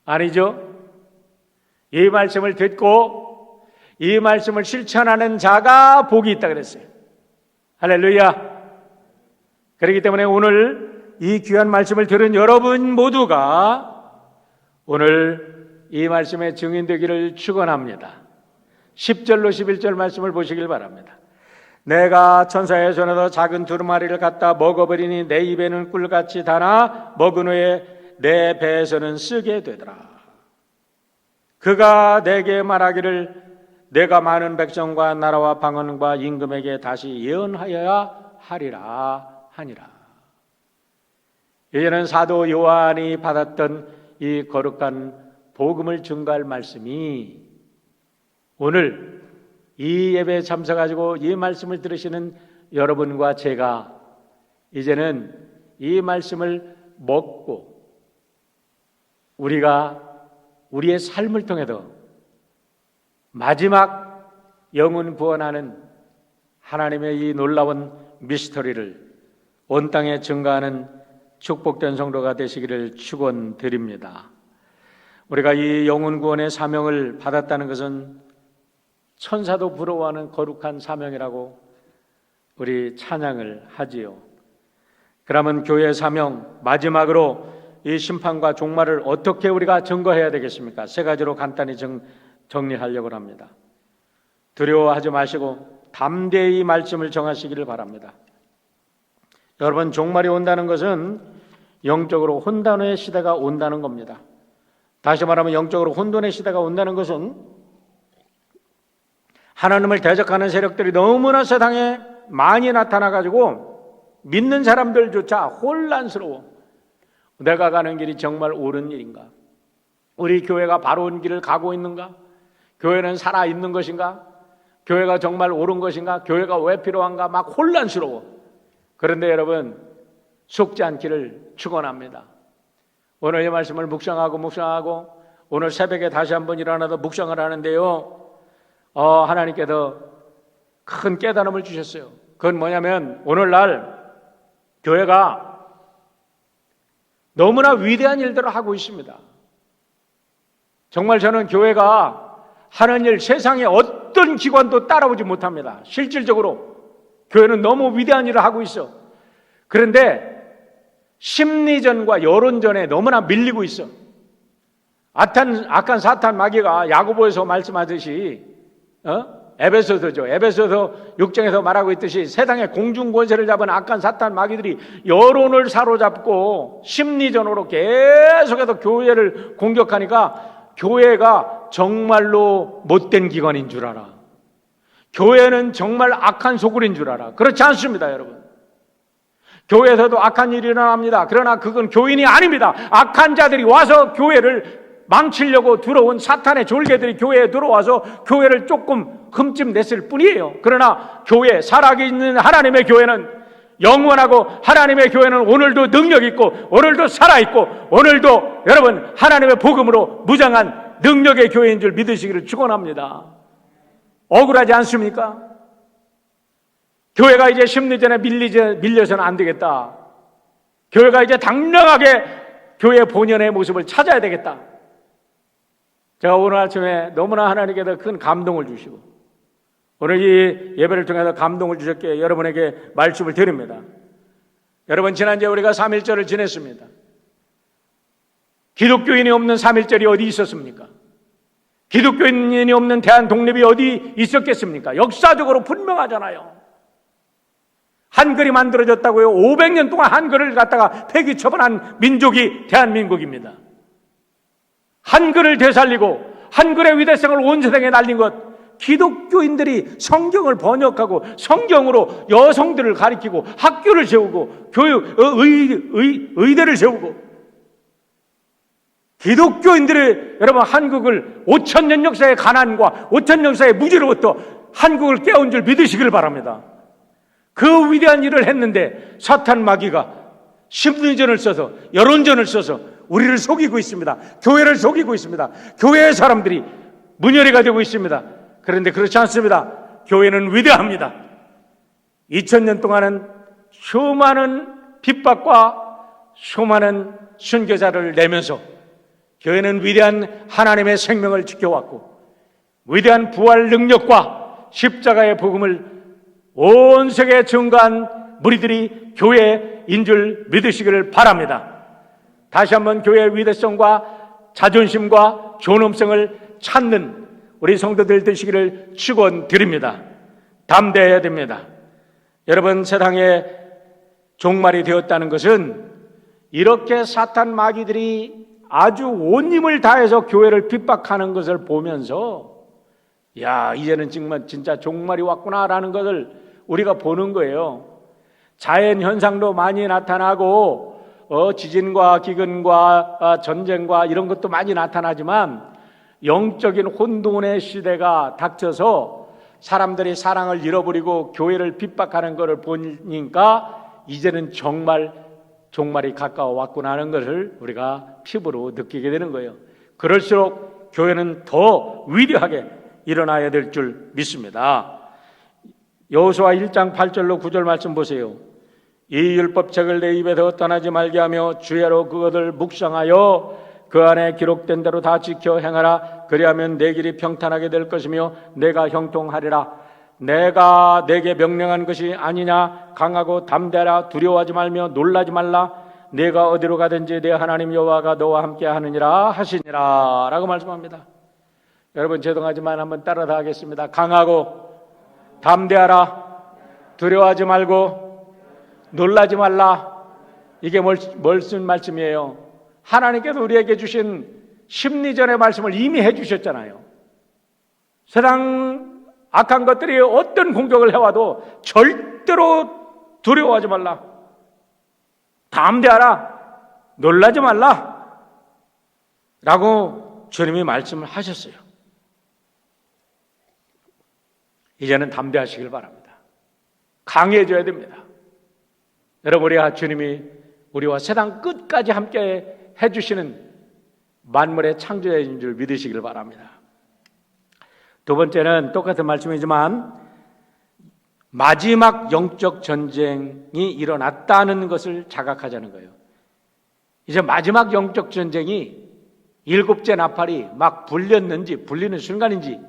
[SPEAKER 1] 아니죠. 이 말씀을 듣고 이 말씀을 실천하는 자가 복이 있다 그랬어요. 할렐루야. 그렇기 때문에 오늘 이 귀한 말씀을 들은 여러분 모두가 오늘 이 말씀의 증인되기를 축원합니다. 10절로 11절 말씀을 보시길 바랍니다. 내가 천사의 손에서 작은 두루마리를 갖다 먹어버리니 내 입에는 꿀같이 다나 먹은 후에 내 배에서는 쓰게 되더라. 그가 내게 말하기를 내가 많은 백성과 나라와 방언과 임금에게 다시 예언하여야 하리라 하니라. 이제는 사도 요한이 받았던 이 거룩한 복음을 증거할 말씀이 오늘 이 예배에 참석하시고 이 말씀을 들으시는 여러분과 제가 이제는 이 말씀을 먹고 우리가 우리의 삶을 통해서 마지막 영혼 구원하는 하나님의 이 놀라운 미스터리를 온 땅에 증거하는 축복된 성도가 되시기를 축원드립니다. 우리가 이 영혼 구원의 사명을 받았다는 것은 천사도 부러워하는 거룩한 사명이라고 우리 찬양을 하지요. 그러면 교회의 사명, 마지막으로 이 심판과 종말을 어떻게 우리가 증거해야 되겠습니까? 세 가지로 간단히 정리하려고 합니다. 두려워하지 마시고 담대히 말씀을 정하시기를 바랍니다. 여러분, 종말이 온다는 것은 영적으로 혼돈의 시대가 온다는 겁니다. 다시 말하면 영적으로 혼돈의 시대가 온다는 것은 하나님을 대적하는 세력들이 너무나 세상에 많이 나타나가지고 믿는 사람들조차 혼란스러워. 내가 가는 길이 정말 옳은 일인가? 우리 교회가 바로 온 길을 가고 있는가? 교회는 살아있는 것인가? 교회가 정말 옳은 것인가? 교회가 왜 필요한가? 막 혼란스러워. 그런데 여러분, 속지 않기를 축원합니다. 오늘 이 말씀을 묵상하고 오늘 새벽에 다시 한번 일어나서 묵상을 하는데요. 하나님께서 큰 깨달음을 주셨어요. 그건 뭐냐면 오늘날 교회가 너무나 위대한 일들을 하고 있습니다. 정말 저는 교회가 하는 일 세상에 어떤 기관도 따라오지 못합니다. 실질적으로 교회는 너무 위대한 일을 하고 있어. 그런데 심리전과 여론전에 너무나 밀리고 있어. 악한 사탄 마귀가 야고보에서 말씀하듯이 에베소서죠. 에베소서 6장에서 말하고 있듯이 세상의 공중 권세를 잡은 악한 사탄 마귀들이 여론을 사로잡고 심리전으로 계속해서 교회를 공격하니까 교회가 정말로 못된 기관인 줄 알아. 교회는 정말 악한 소굴인 줄 알아. 그렇지 않습니다, 여러분. 교회에서도 악한 일이 일어납니다. 그러나 그건 교인이 아닙니다. 악한 자들이 와서 교회를 망치려고 들어온 사탄의 졸개들이 교회에 들어와서 교회를 조금 흠집 냈을 뿐이에요. 그러나 교회, 살아있는 하나님의 교회는 영원하고 하나님의 교회는 오늘도 능력 있고 오늘도 살아있고 오늘도 여러분 하나님의 복음으로 무장한 능력의 교회인 줄 믿으시기를 축원합니다. 억울하지 않습니까? 교회가 이제 심리전에 밀려서는 안 되겠다. 교회가 이제 당당하게 교회 본연의 모습을 찾아야 되겠다. 제가 오늘 아침에 너무나 하나님께서 큰 감동을 주시고 오늘 이 예배를 통해서 감동을 주셨기에 여러분에게 말씀을 드립니다. 여러분, 지난주에 우리가 3.1절을 지냈습니다. 기독교인이 없는 3.1절이 어디 있었습니까? 기독교인이 없는 대한독립이 어디 있었겠습니까? 역사적으로 분명하잖아요. 한글이 만들어졌다고요. 500년 동안 한글을 갖다가 폐기 처분한 민족이 대한민국입니다. 한글을 되살리고 한글의 위대성을 온 세상에 날린 것, 기독교인들이 성경을 번역하고 성경으로 여성들을 가리키고 학교를 세우고 교육, 의대를 세우고 기독교인들이 여러분 한국을 5,000년 역사의 가난과 5,000년 역사의 무지로부터 한국을 깨운 줄 믿으시길 바랍니다. 그 위대한 일을 했는데 사탄 마귀가 심리전을 써서 여론전을 써서 우리를 속이고 있습니다. 교회를 속이고 있습니다. 교회의 사람들이 문열이가 되고 있습니다. 그런데 그렇지 않습니다. 교회는 위대합니다. 2000년 동안은 수많은 핍박과 수많은 순교자를 내면서 교회는 위대한 하나님의 생명을 지켜왔고 위대한 부활 능력과 십자가의 복음을 온 세계에 증거한 무리들이 교회인 줄 믿으시기를 바랍니다. 다시 한번 교회의 위대성과 자존심과 존엄성을 찾는 우리 성도들 되시기를 축원드립니다. 담대해야 됩니다. 여러분, 세상에 종말이 되었다는 것은 이렇게 사탄 마귀들이 아주 온 힘을 다해서 교회를 핍박하는 것을 보면서 야, 이제는 정말 진짜 종말이 왔구나라는 것을 우리가 보는 거예요. 자연 현상도 많이 나타나고 지진과 기근과 전쟁과 이런 것도 많이 나타나지만 영적인 혼돈의 시대가 닥쳐서 사람들이 사랑을 잃어버리고 교회를 핍박하는 것을 보니까 이제는 정말 종말이 가까워 왔구나 하는 것을 우리가 피부로 느끼게 되는 거예요. 그럴수록 교회는 더 위대하게 일어나야 될 줄 믿습니다. 여호수아 1장 8절로 9절 말씀 보세요. 이 율법책을 내 입에서 떠나지 말게 하며 주야로 그것을 묵상하여 그 안에 기록된 대로 다 지켜 행하라. 그리하면 내 길이 평탄하게 될 것이며 내가 형통하리라. 내가 내게 명령한 것이 아니냐. 강하고 담대하라. 두려워하지 말며 놀라지 말라. 내가 어디로 가든지 내 하나님 여호와가 너와 함께 하느니라 하시니라 라고 말씀합니다. 여러분, 죄송하지만 한번 따라서 하겠습니다. 강하고 담대하라. 두려워하지 말고 놀라지 말라. 이게 무슨 말씀이에요? 하나님께서 우리에게 주신 심리전의 말씀을 이미 해주셨잖아요. 세상 악한 것들이 어떤 공격을 해와도 절대로 두려워하지 말라. 담대하라. 놀라지 말라. 라고 주님이 말씀을 하셨어요. 이제는 담대하시길 바랍니다. 강해져야 됩니다. 여러분, 우리가 주님이 우리와 세상 끝까지 함께 해주시는 만물의 창조자인 줄 믿으시길 바랍니다. 두 번째는 똑같은 말씀이지만 마지막 영적 전쟁이 일어났다는 것을 자각하자는 거예요. 이제 마지막 영적 전쟁이 일곱째 나팔이 막 불리는 순간인지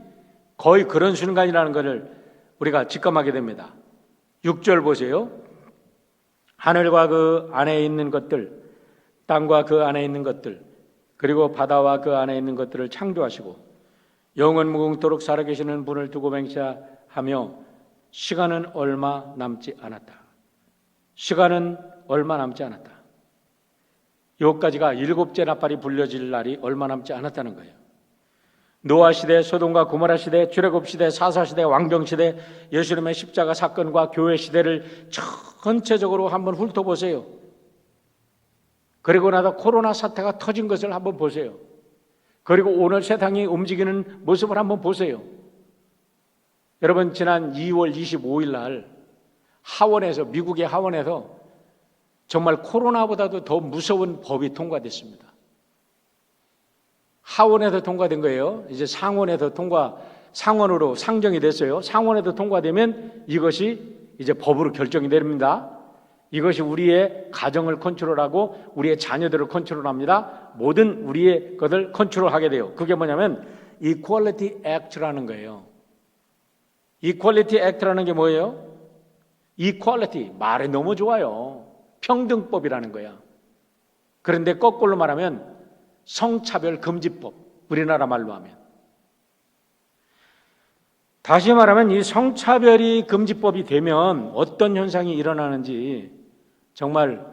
[SPEAKER 1] 거의 그런 순간이라는 것을 우리가 직감하게 됩니다. 6절 보세요. 하늘과 그 안에 있는 것들, 땅과 그 안에 있는 것들, 그리고 바다와 그 안에 있는 것들을 창조하시고 영원 무궁토록 살아계시는 분을 두고 맹세하며 시간은 얼마 남지 않았다. 시간은 얼마 남지 않았다. 여기까지가 일곱째 나팔이 불려질 날이 얼마 남지 않았다는 거예요. 노아 시대, 소돔과 고모라 시대, 출애굽 시대, 사사 시대, 왕정 시대, 예수님의 십자가 사건과 교회 시대를 전체적으로 한번 훑어보세요. 그리고 나서 코로나 사태가 터진 것을 한번 보세요. 그리고 오늘 세상이 움직이는 모습을 한번 보세요. 여러분, 지난 2월 25일 날 하원에서, 미국의 하원에서 정말 코로나보다도 더 무서운 법이 통과됐습니다. 하원에서 통과된 거예요. 이제 상원으로 상정이 됐어요. 상원에서 통과되면 이것이 이제 법으로 결정이 됩니다. 이것이 우리의 가정을 컨트롤하고 우리의 자녀들을 컨트롤합니다. 모든 우리의 것을 컨트롤하게 돼요. 그게 뭐냐면 Equality Act라는 거예요. Equality Act라는 게 뭐예요? Equality, 말이 너무 좋아요. 평등법이라는 거야. 그런데 거꾸로 말하면 성차별 금지법, 우리나라 말로 하면. 다시 말하면 이 성차별이 금지법이 되면 어떤 현상이 일어나는지 정말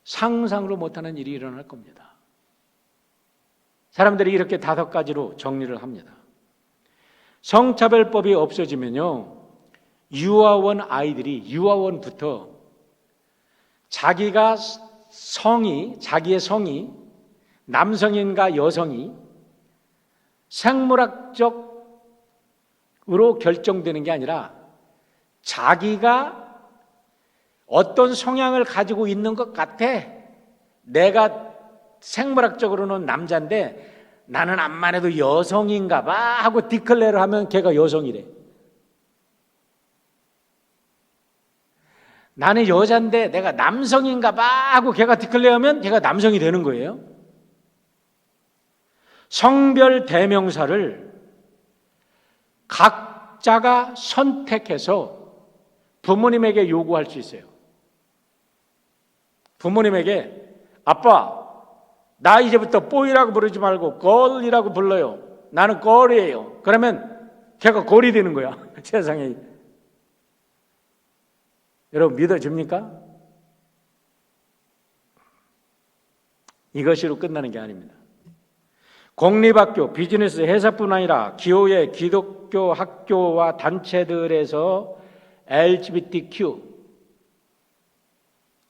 [SPEAKER 1] 상상으로 못하는 일이 일어날 겁니다. 사람들이 이렇게 5가지로 정리를 합니다. 성차별법이 없어지면요, 유아원 아이들이 유아원부터 자기의 성이 남성인가 여성이 생물학적으로 결정되는 게 아니라 자기가 어떤 성향을 가지고 있는 것 같아. 내가 생물학적으로는 남자인데 나는 암만 해도 여성인가 봐 하고 디클레어를 하면 걔가 여성이래. 나는 여자인데 내가 남성인가 봐 하고 걔가 디클레어하면 걔가 남성이 되는 거예요. 성별 대명사를 각자가 선택해서 부모님에게 요구할 수 있어요. 부모님에게 아빠, 나 이제부터 보이라고 부르지 말고 걸이라고 불러요. 나는 걸이에요. 그러면 걔가 걸이 되는 거야. 세상에. 여러분 믿어집니까? 이것으로 끝나는 게 아닙니다. 공립학교, 비즈니스, 회사뿐 아니라 기호의 기독교 학교와 단체들에서 LGBTQ,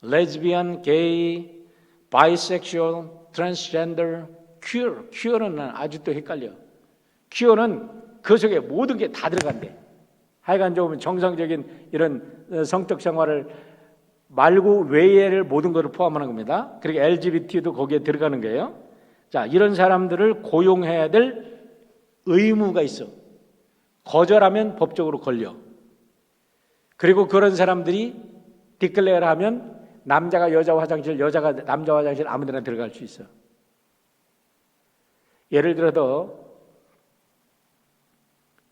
[SPEAKER 1] 레즈비언, 게이, 바이섹슈얼, 트랜스젠더, 큐어는 아직도 헷갈려. 큐어는 그 속에 모든 게 다 들어간대. 하여간 좀 정상적인 이런 성적 생활을 말고 외에를 모든 것을 포함하는 겁니다. 그리고 LGBT도 거기에 들어가는 거예요. 자, 이런 사람들을 고용해야 될 의무가 있어. 거절하면 법적으로 걸려. 그리고 그런 사람들이 디클레어를 하면 남자가 여자 화장실, 여자가 남자 화장실 아무 데나 들어갈 수 있어. 예를 들어서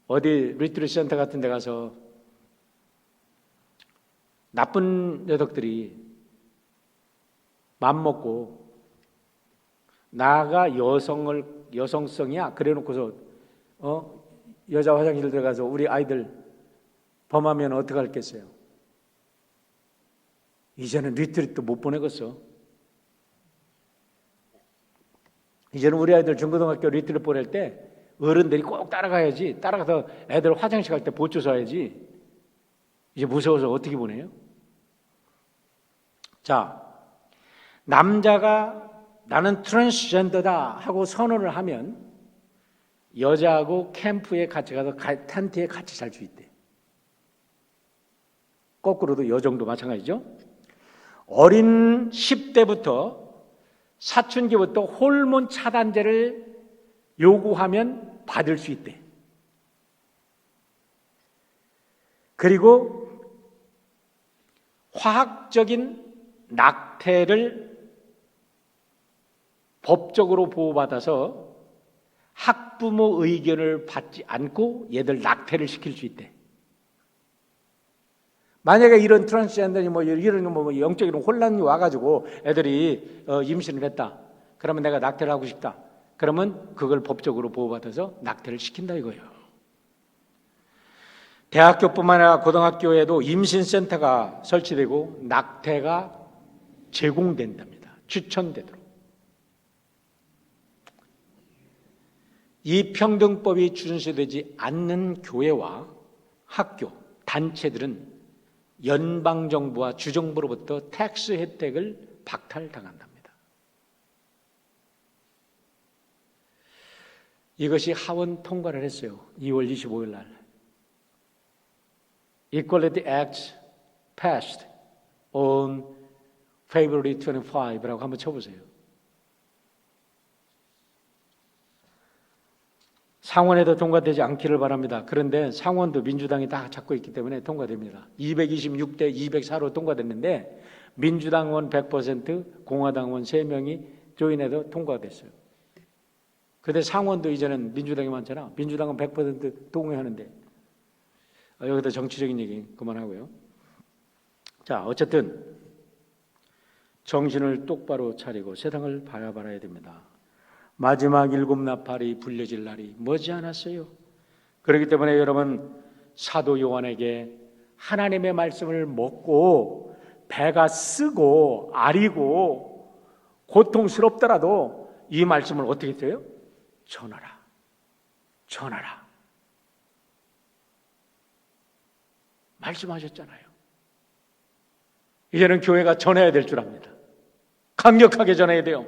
[SPEAKER 1] 어디 리트리트 센터 같은 데 가서 나쁜 녀석들이 맘먹고 나가 여성성이야 그래 놓고서 여자 화장실 들어가서 우리 아이들 범하면 어떻게 할겠어요? 이제는 리트리트 못 보내겠어. 이제는 우리 아이들 중고등학교 리트리트 보낼 때 어른들이 꼭 따라가야지. 따라가서 애들 화장실 갈 때 보초 서야지. 이제 무서워서 어떻게 보내요? 자, 남자가 나는 트랜스젠더다 하고 선언을 하면 여자하고 캠프에 같이 가서 텐트에 같이 살 수 있대. 거꾸로도 여정도 마찬가지죠. 어린 10대부터 사춘기부터 호르몬 차단제를 요구하면 받을 수 있대. 그리고 화학적인 낙태를 법적으로 보호받아서 학부모 의견을 받지 않고 얘들 낙태를 시킬 수 있대. 만약에 이런 트랜스젠더니 이런 영적인 혼란이 와가지고 애들이 임신을 했다. 그러면 내가 낙태를 하고 싶다. 그러면 그걸 법적으로 보호받아서 낙태를 시킨다 이거예요. 대학교뿐만 아니라 고등학교에도 임신센터가 설치되고 낙태가 제공된답니다. 추천되도록. 이 평등법이 준수되지 않는 교회와 학교, 단체들은 연방정부와 주정부로부터 텍스 혜택을 박탈당한답니다. 이것이 하원 통과를 했어요. 2월 25일 날. Equality Act passed on February 25라고 한번 쳐보세요. 상원에도 통과되지 않기를 바랍니다. 그런데 상원도 민주당이 다 잡고 있기 때문에 통과됩니다. 226대 204로 통과됐는데 민주당원 100%, 공화당원 3명이 조인해도 통과됐어요. 그런데 상원도 이제는 민주당이 많잖아. 민주당은 100% 동의하는데 여기다 정치적인 얘기 그만하고요. 자, 어쨌든 정신을 똑바로 차리고 세상을 바라봐야 됩니다. 마지막 7나팔이 불려질 날이 머지않았어요. 그렇기 때문에 여러분 사도 요한에게 하나님의 말씀을 먹고 배가 쓰고 아리고 고통스럽더라도 이 말씀을 어떻게 써요? 전하라. 전하라. 말씀하셨잖아요. 이제는 교회가 전해야 될 줄 압니다. 강력하게 전해야 돼요.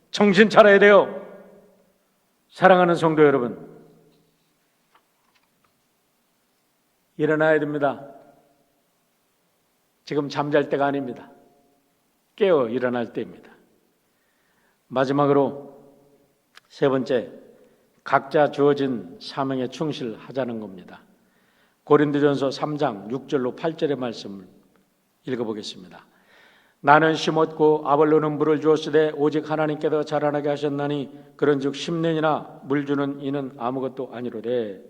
[SPEAKER 1] 정신 차려야 돼요. 사랑하는 성도 여러분, 일어나야 됩니다. 지금 잠잘 때가 아닙니다. 깨어 일어날 때입니다. 마지막으로 세 번째, 각자 주어진 사명에 충실하자는 겁니다. 고린도전서 3장 6절로 8절의 말씀을 읽어보겠습니다. 나는 심었고 아볼로는 물을 주었으되 오직 하나님께서 자라나게 하셨나니 그런즉 심는이나 물 주는 이는 아무것도 아니로되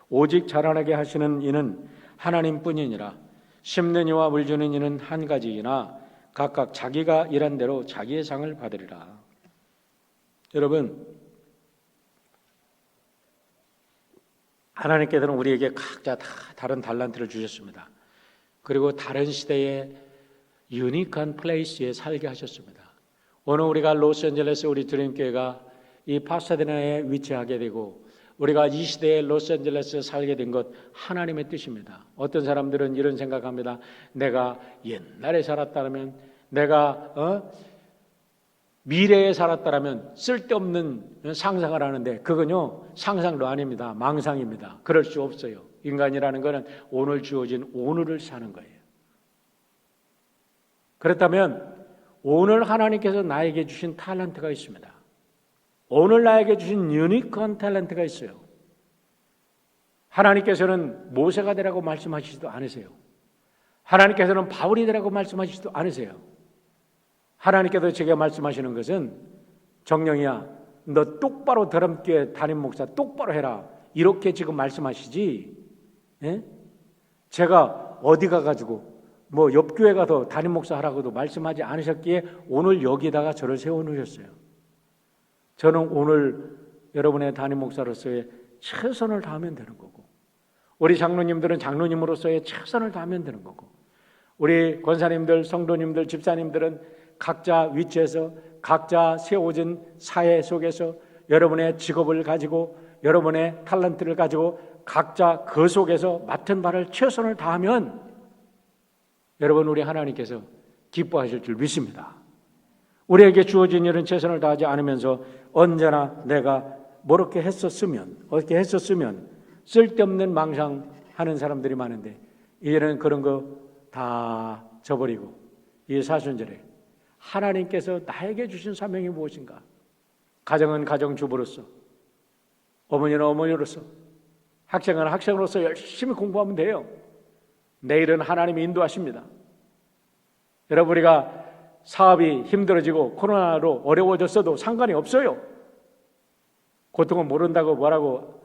[SPEAKER 1] 오직 자라나게 하시는 이는 하나님뿐이니라. 심는 이와 물 주는 이는 한 가지이나 각각 자기가 일한 대로 자기의 상을 받으리라. 여러분, 하나님께서는 우리에게 각자 다 다른 달란트를 주셨습니다. 그리고 다른 시대에 유니크한 플레이스에 살게 하셨습니다. 오늘 우리가 로스앤젤레스 우리 드림교회가 이 파사데나에 위치하게 되고 우리가 이 시대에 로스앤젤레스에 살게 된 것 하나님의 뜻입니다. 어떤 사람들은 이런 생각합니다. 내가 옛날에 살았다면, 내가 미래에 살았다면 쓸데없는 상상을 하는데 그건요 상상도 아닙니다. 망상입니다. 그럴 수 없어요. 인간이라는 것은 오늘 주어진 오늘을 사는 거예요. 그렇다면 오늘 하나님께서 나에게 주신 탤런트가 있습니다. 오늘 나에게 주신 유니크한 탤런트가 있어요. 하나님께서는 모세가 되라고 말씀하시지도 않으세요. 하나님께서는 바울이 되라고 말씀하시지도 않으세요. 하나님께서 제게 말씀하시는 것은 정령이야, 너 똑바로 더럼교회 담임 목사 똑바로 해라. 이렇게 지금 말씀하시지. 예? 제가 어디 가가지고 옆 교회 가서 담임 목사 하라고도 말씀하지 않으셨기에 오늘 여기다가 저를 세워놓으셨어요. 저는 오늘 여러분의 담임 목사로서의 최선을 다하면 되는 거고, 우리 장로님들은 장로님으로서의 최선을 다하면 되는 거고, 우리 권사님들, 성도님들, 집사님들은 각자 위치에서 각자 세워진 사회 속에서 여러분의 직업을 가지고 여러분의 탤런트를 가지고 각자 그 속에서 맡은 바를 최선을 다하면 여러분 우리 하나님께서 기뻐하실 줄 믿습니다. 우리에게 주어진 일은 최선을 다하지 않으면서 언제나 내가 어떻게 했었으면 쓸데없는 망상하는 사람들이 많은데 이제는 그런 거 다 저버리고 이 사순절에 하나님께서 나에게 주신 사명이 무엇인가? 가정은 가정주부로서, 어머니는 어머니로서, 학생은 학생으로서 열심히 공부하면 돼요. 내일은 하나님이 인도하십니다. 여러분, 우리가 사업이 힘들어지고 코로나로 어려워졌어도 상관이 없어요. 고통은 모른다고 뭐라고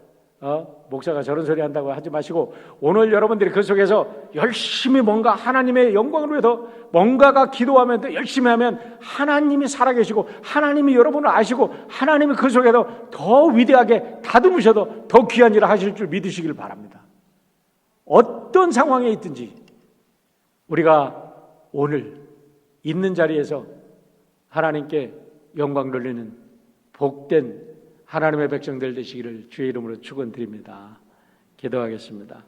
[SPEAKER 1] 목사가 저런 소리 한다고 하지 마시고, 오늘 여러분들이 그 속에서 열심히 뭔가 하나님의 영광을 위해서 뭔가가 기도하면 또 열심히 하면 하나님이 살아계시고 하나님이 여러분을 아시고 하나님이 그 속에서 더 위대하게 다듬으셔도 더 귀한 일을 하실 줄 믿으시길 바랍니다. 어떤 상황에 있든지 우리가 오늘 있는 자리에서 하나님께 영광 돌리는 복된 하나님의 백성들 되시기를 주의 이름으로 축원드립니다. 기도하겠습니다.